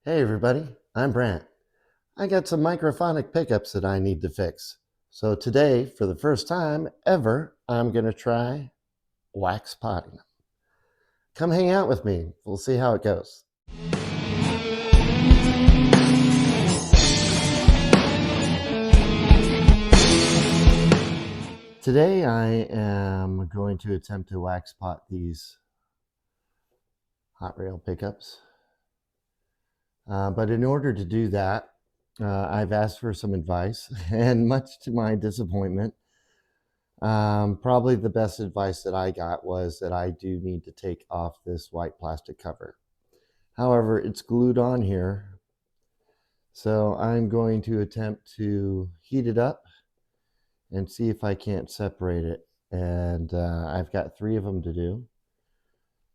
Hey everybody, I'm Brant. I got some microphonic pickups that I need to fix. So today, for the first time ever, I'm going to try wax potting them. Come hang out with me. We'll see how it goes. Today I am going to attempt to wax pot these hot rail pickups. But in order to do that, I've asked for some advice, and much to my disappointment, probably the best advice that I got was that I do need to take off this white plastic cover. However, it's glued on here, so I'm going to attempt to heat it up and see if I can't separate it. And I've got 3 of them to do.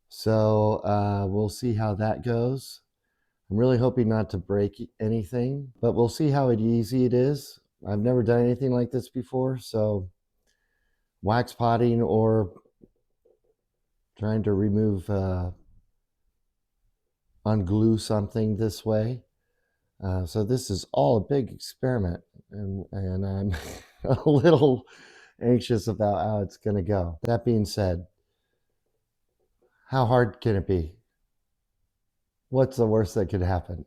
So we'll see how that goes. I'm really hoping not to break anything, but we'll see how easy it is. I've never done anything like this before, so wax potting or trying to remove, unglue something this way. So this is all a big experiment, and I'm a little anxious about how it's going to go. That being said, how hard can it be? What's the worst that could happen?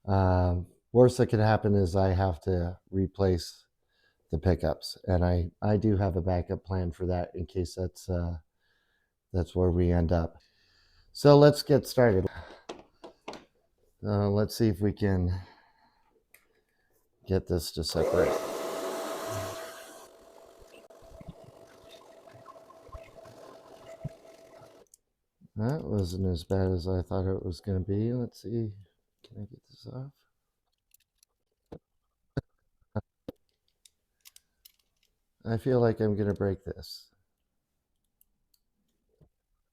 Worst that could happen is I have to replace the pickups, and I do have a backup plan for that in case that's where we end up. So let's get started. Let's see if we can get this to separate. That wasn't as bad as I thought it was going to be. Let's see. Can I get this off? I feel like I'm going to break this.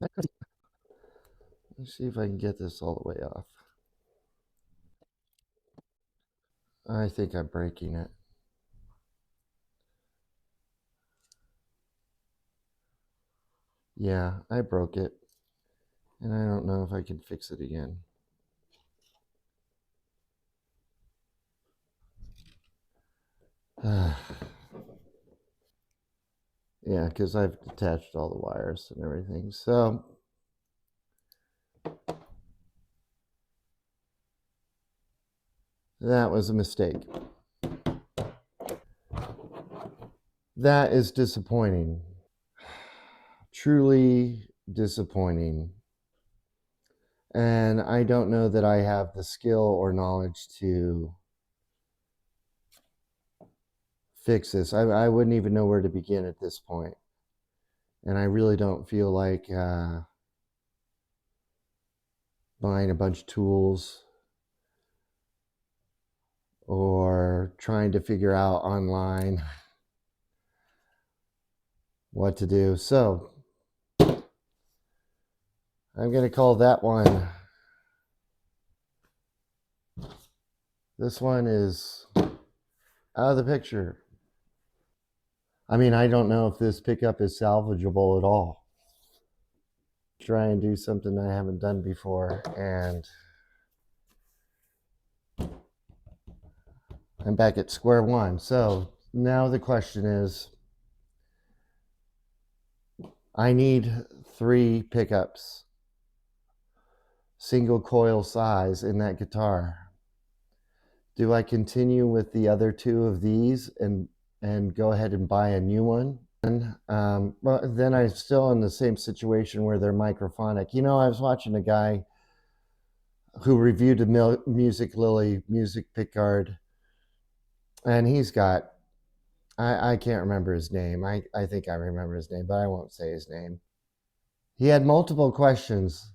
Let's see if I can get this all the way off. I think I'm breaking it. Yeah, I broke it. And I don't know if I can fix it again. Yeah, because I've detached all the wires and everything. So that was a mistake. That is disappointing. Truly disappointing. And I don't know that I have the skill or knowledge to fix this. I wouldn't even know where to begin at this point. And I really don't feel like buying a bunch of tools or trying to figure out online what to do. So I'm going to call that one. This one is out of the picture. I mean, I don't know if this pickup is salvageable at all. Try and do something I haven't done before, and I'm back at square one. So now the question is, I need 3 pickups, single coil size in that guitar. Do I continue with the other 2 of these and go ahead and buy a new one? And well, then I'm still in the same situation where they're microphonic. You know, I was watching a guy who reviewed a Music Lily music pickguard, and he's got, I can't remember his name. I think I remember his name, but I won't say his name. He had multiple questions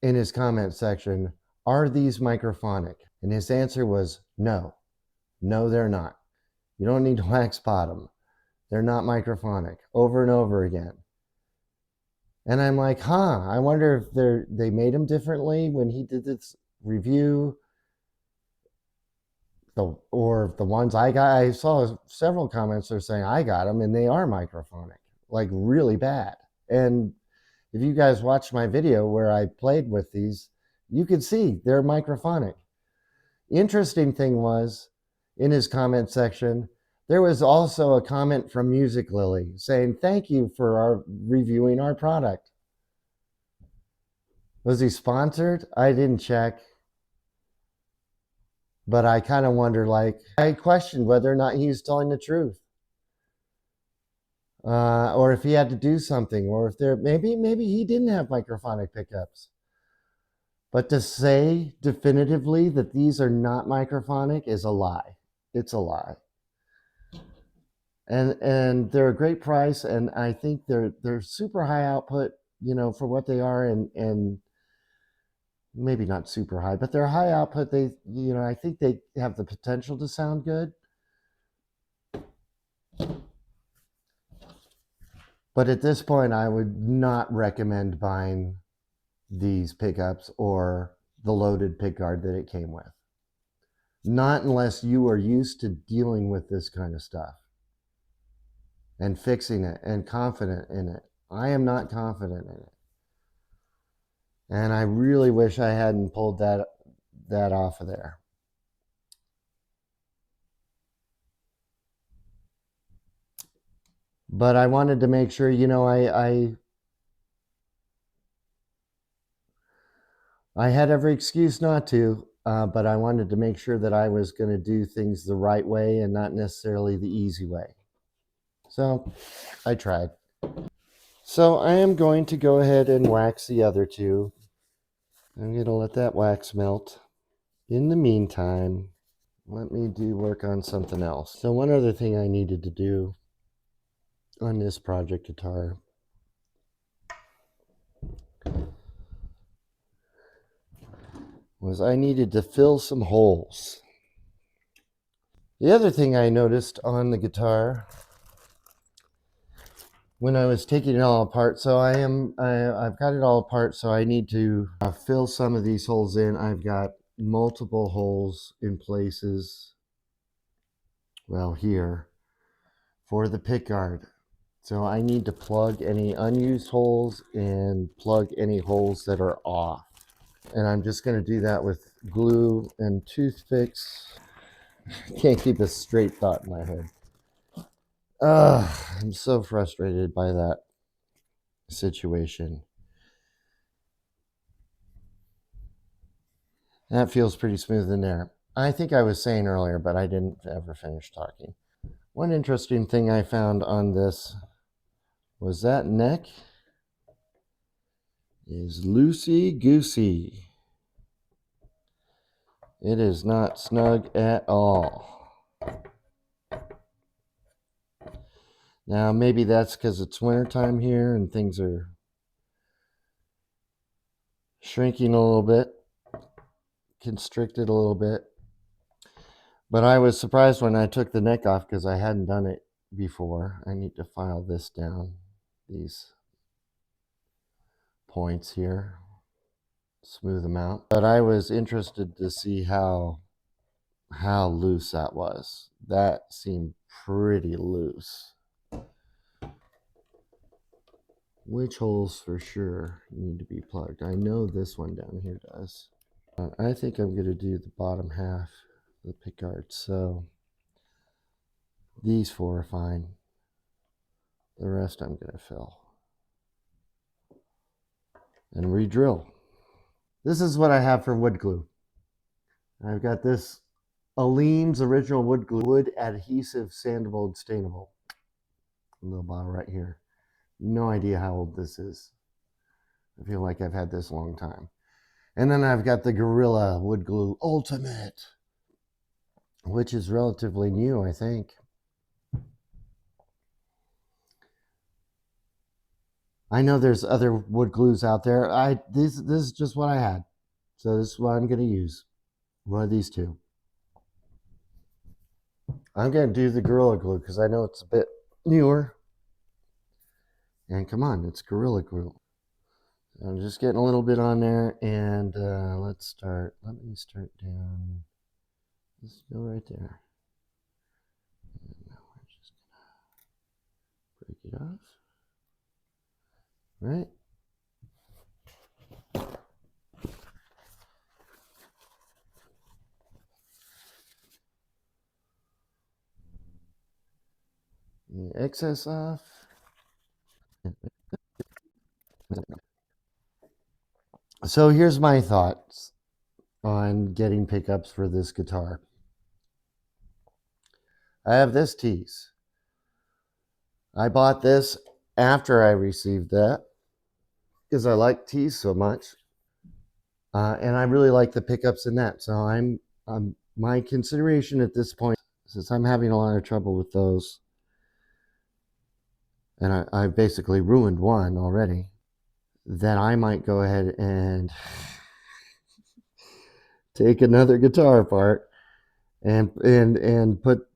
in his comment section. Are these microphonic? And his answer was no. No, they're not. You don't need to wax pot them. They're not microphonic, over and over again. And I'm like, I wonder if they made them differently when he did this review. Or the ones I got, I saw several comments are saying I got them and they are microphonic, like really bad. And if you guys watched my video where I played with these, You could see they're microphonic. Interesting thing was, in his comment section, there was also a comment from Music Lily saying, thank you for reviewing our product. Was he sponsored? I didn't check. But I kind of wonder, like, I questioned whether or not he was telling the truth. Or if he had to do something, or if maybe he didn't have microphonic pickups. But to say definitively that these are not microphonic is a lie. It's a lie. And they're a great price, and I think they're super high output, for what they are, and maybe not super high, but they're high output. They, I think they have the potential to sound good. But at this point, I would not recommend buying these pickups or the loaded pickguard that it came with. Not unless you are used to dealing with this kind of stuff and fixing it and confident in it. I am not confident in it. And I really wish I hadn't pulled that off of there. But I wanted to make sure, I had every excuse not to, but I wanted to make sure that I was going to do things the right way and not necessarily the easy way. So I tried. So I am going to go ahead and wax the other two. I'm going to let that wax melt. In the meantime, let me work on something else. So one other thing I needed to do on this project guitar was I needed to fill some holes. The other thing I noticed on the guitar when I was taking it all apart, so I've got it all apart, so I need to fill some of these holes in. I've got multiple holes in places, well, here, for the pickguard. So I need to plug any unused holes and plug any holes that are off. And I'm just going to do that with glue and toothpicks. Can't keep a straight thought in my head. I'm so frustrated by that situation. That feels pretty smooth in there. I think I was saying earlier, but I didn't ever finish talking. One interesting thing I found on this was that neck is loosey-goosey. It is not snug at all. Now, maybe that's because it's wintertime here and things are shrinking a little bit, constricted a little bit. But I was surprised when I took the neck off because I hadn't done it before. I need to file this down, these points here, smooth them out. But I was interested to see how loose that was. That seemed pretty loose. Which holes for sure need to be plugged? I know this one down here does. I think I'm going to do the bottom half of the pickguard. So these four are fine. The rest I'm going to fill. And re-drill. This is what I have for wood glue. I've got this Aleen's original wood glue, wood adhesive sandable and stainable. A little bottle right here. No idea how old this is. I feel like I've had this a long time. And then I've got the Gorilla Wood Glue Ultimate, which is relatively new, I think. I know there's other wood glues out there. This is just what I had. So this is what I'm going to use. One of these two. I'm going to do the Gorilla Glue because I know it's a bit newer. And come on, it's Gorilla Glue. I'm just getting a little bit on there, and let's start. Let me start down. Let's go right there. And now we're just gonna break it off. Right. excess off. So here's my thoughts on getting pickups for this guitar. I have this tease. I bought this after I received that because I like tease so much, and I really like the pickups in that. So my consideration at this point, since I'm having a lot of trouble with those, and I basically ruined one already, then I might go ahead and take another guitar apart and put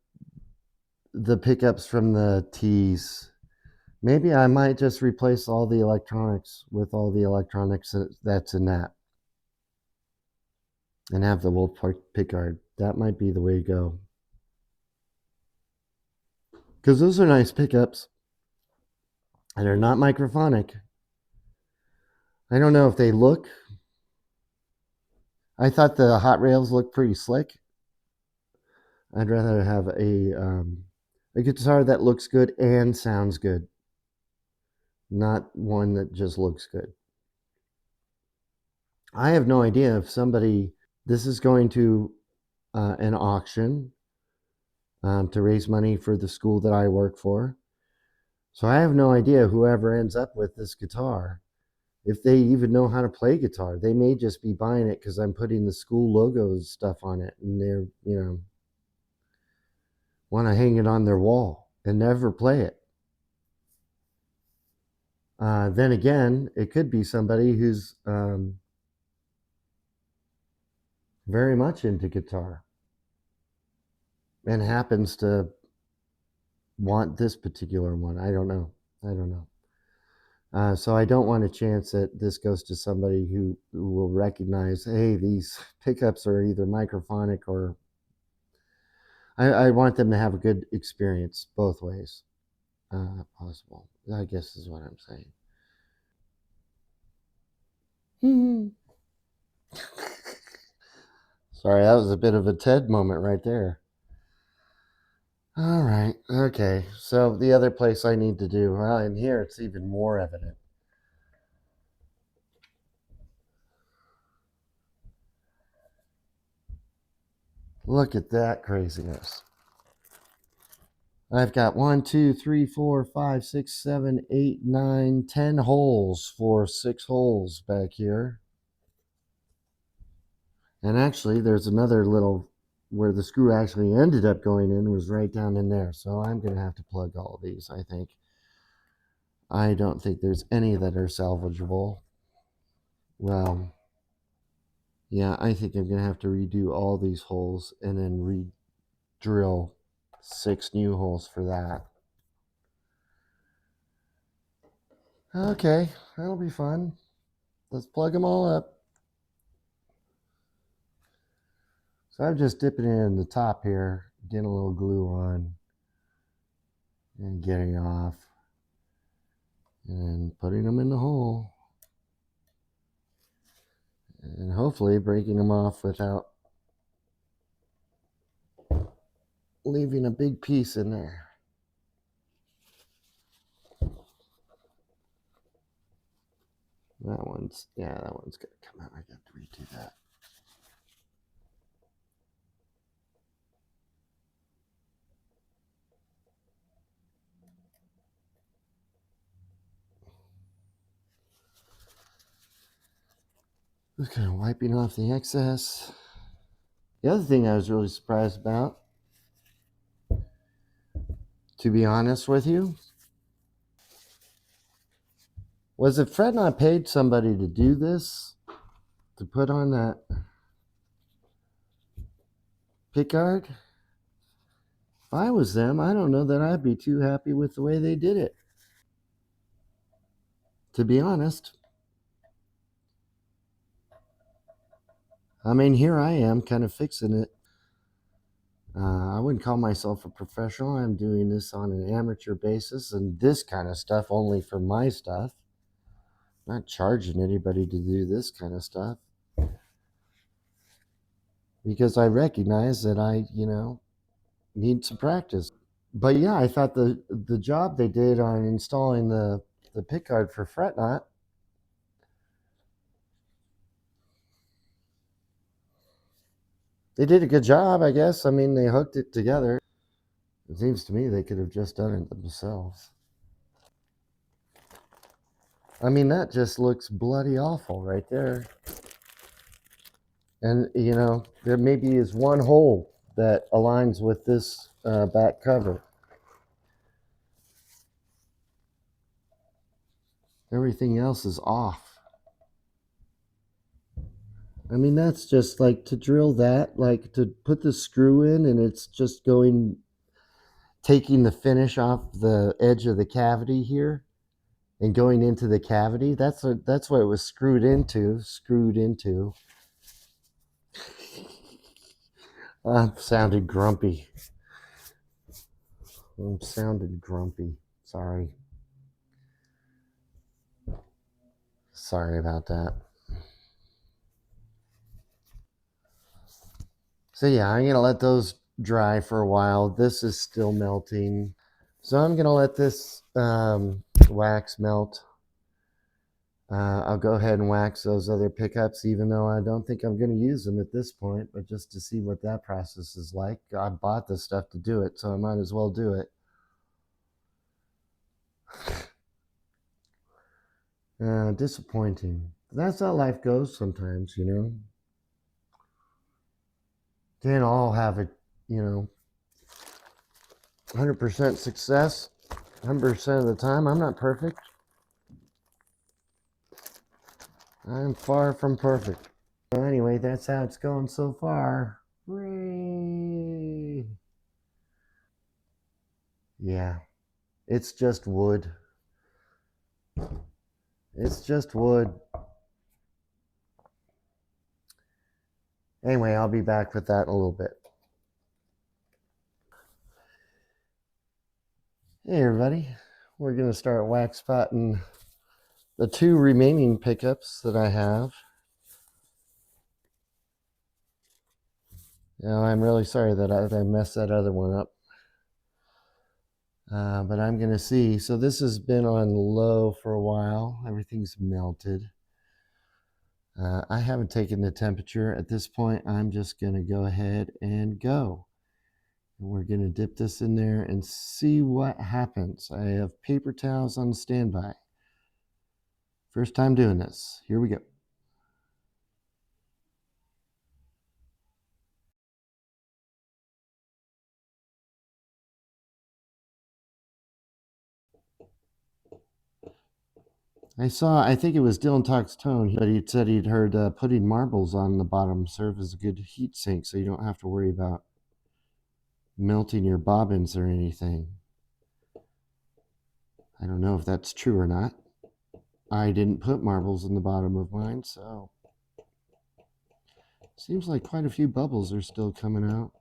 the pickups from the tees. Maybe I might just replace all the electronics with all the electronics that's in that, and have the Wolf pickguard. That might be the way to go, because those are nice pickups, and they're not microphonic. I don't know if they look. I thought the hot rails looked pretty slick. I'd rather have a guitar that looks good and sounds good, not one that just looks good. I have no idea if this is going to an auction to raise money for the school that I work for. So I have no idea whoever ends up with this guitar, if they even know how to play guitar. They may just be buying it because I'm putting the school logos stuff on it, and they're, want to hang it on their wall and never play it. Then again, it could be somebody who's very much into guitar and happens to want this particular one. I don't know. So I don't want a chance that this goes to somebody who will recognize, hey, these pickups are either microphonic or I want them to have a good experience both ways possible, I guess is what I'm saying. Sorry, that was a bit of a TED moment right there. All right, okay. So the other place I need to do, well, in here it's even more evident. Look at that craziness. I've got 1, 2, 3, 4, 5, 6, 7, 8, 9, 10 holes for 6 holes back here. And actually, there's another little where the screw actually ended up going in was right down in there. So I'm going to have to plug all of these, I think. I don't think there's any that are salvageable. Well, yeah, I think I'm going to have to redo all these holes and then re-drill 6 new holes for that. Okay, that'll be fun. Let's plug them all up. So I'm just dipping in the top here, getting a little glue on, and getting off, and putting them in the hole, and hopefully breaking them off without leaving a big piece in there. That one's gonna come out. I got to redo that. Just kind of wiping off the excess. The other thing I was really surprised about, to be honest with you, was if Fred and I paid somebody to do this, to put on that pickguard, if I was them, I don't know that I'd be too happy with the way they did it, to be honest. I mean, here I am kind of fixing it. I wouldn't call myself a professional. I'm doing this on an amateur basis, and this kind of stuff only for my stuff. Not charging anybody to do this kind of stuff, because I recognize that I, need some practice. But yeah, I thought the job they did on installing the pickguard for fret knot, they did a good job, I guess. I mean, they hooked it together. It seems to me they could have just done it themselves. I mean, that just looks bloody awful right there. And, you know, there maybe is one hole that aligns with this back cover. Everything else is off. I mean, that's just like to drill that, like to put the screw in and it's just going, taking the finish off the edge of the cavity here and going into the cavity. That's what it was screwed into. I'm sounded grumpy. Sorry. Sorry about that. So yeah, I'm going to let those dry for a while. This is still melting. So I'm going to let this wax melt. I'll go ahead and wax those other pickups, even though I don't think I'm going to use them at this point, but just to see what that process is like. I bought this stuff to do it, so I might as well do it. Disappointing. That's how life goes sometimes, you know. Can't all have it, you know, 100% success 100% of the time. I'm not perfect. I'm far from perfect. So anyway, that's how it's going so far. Hooray! Yeah, it's just wood. It's just wood. Anyway, I'll be back with that in a little bit. Hey everybody, we're going to start wax spotting the two remaining pickups that I have. Now, I'm really sorry that I messed that other one up. But I'm going to see. So this has been on low for a while. Everything's melted. I haven't taken the temperature. At this point, I'm just going to go ahead and go. And we're going to dip this in there and see what happens. I have paper towels on standby. First time doing this. Here we go. I think it was Dylan Talk's tone, but he said he'd heard putting marbles on the bottom serve as a good heat sink so you don't have to worry about melting your bobbins or anything. I don't know if that's true or not. I didn't put marbles in the bottom of mine, so seems like quite a few bubbles are still coming out.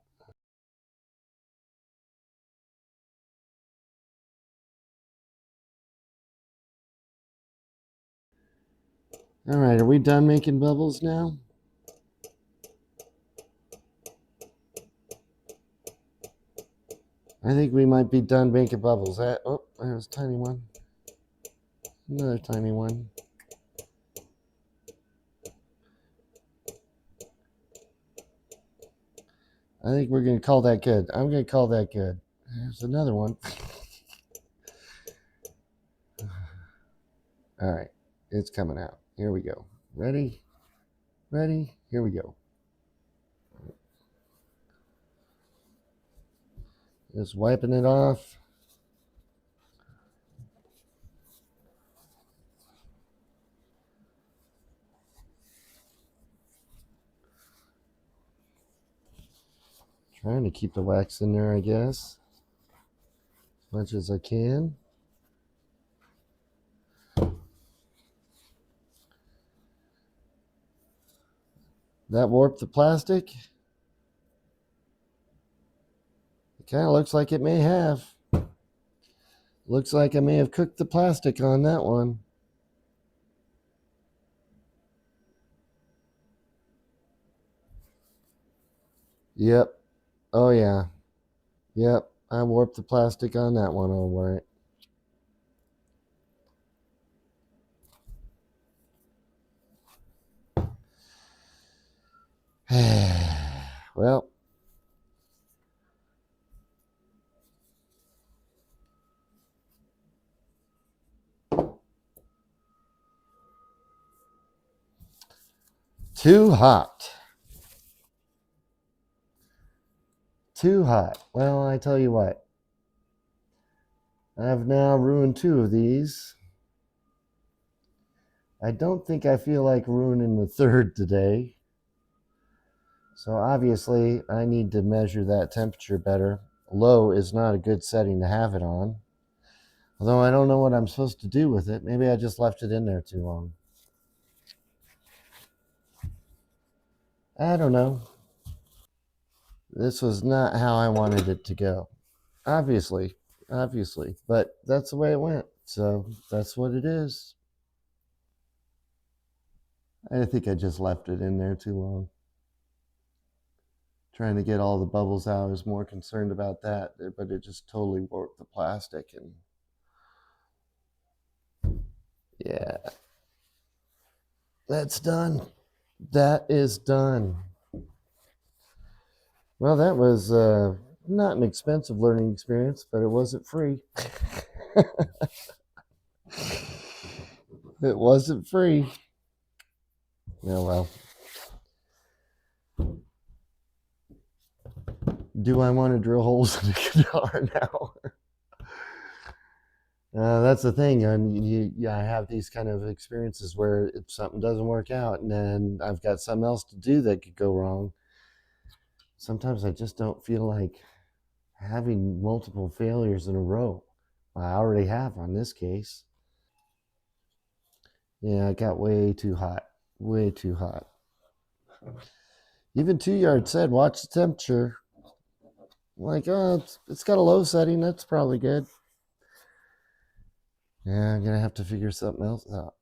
All right, are we done making bubbles now? I think we might be done making bubbles. Oh, there's a tiny one. Another tiny one. I think we're going to call that good. I'm going to call that good. There's another one. All right, it's coming out. Here we go. Ready? Ready? Here we go. Just wiping it off. Trying to keep the wax in there, I guess, as much as I can. That warped the plastic. It kind of looks like it may have. Looks like I may have cooked the plastic on that one. Yep. Oh, yeah. Yep. I warped the plastic on that one all right. Well, too hot. Too hot. Well, I tell you what. I've now ruined 2 of these. I don't think I feel like ruining the 3rd today. So obviously, I need to measure that temperature better. Low is not a good setting to have it on. Although I don't know what I'm supposed to do with it. Maybe I just left it in there too long. I don't know. This was not how I wanted it to go. Obviously. But that's the way it went. So that's what it is. I think I just left it in there too long. Trying to get all the bubbles out. I was more concerned about that, but it just totally warped the plastic. And yeah, that's done. That is done. Well, that was not an expensive learning experience, but it wasn't free. It wasn't free. Oh, well. Do I want to drill holes in the guitar now? That's the thing. I have these kind of experiences where if something doesn't work out and then I've got something else to do that could go wrong. Sometimes I just don't feel like having multiple failures in a row. I already have on this case. Yeah, it got way too hot. Way too hot. Even 2 Yard said, watch the temperature. Like, oh, it's got a low setting. That's probably good. Yeah, I'm going to have to figure something else out.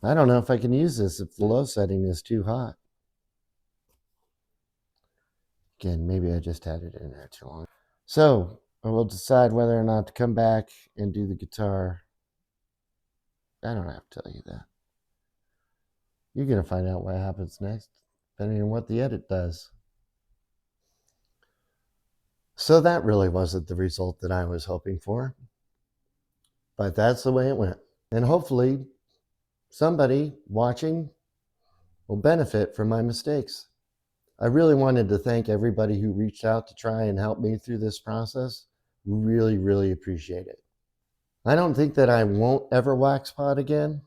I don't know if I can use this if the low setting is too hot. Again, maybe I just had it in there too long. So I will decide whether or not to come back and do the guitar. I don't have to tell you that. You're going to find out what happens next, depending on what the edit does. So that really wasn't the result that I was hoping for. But that's the way it went. And hopefully somebody watching will benefit from my mistakes. I really wanted to thank everybody who reached out to try and help me through this process. Really, really appreciate it. I don't think that I won't ever wax pot again,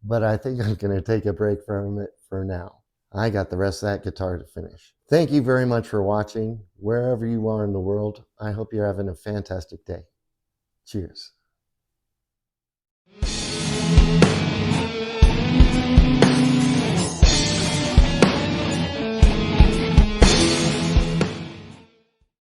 but I think I'm going to take a break from it for now. I got the rest of that guitar to finish. Thank you very much for watching. Wherever you are in the world, I hope you're having a fantastic day. Cheers.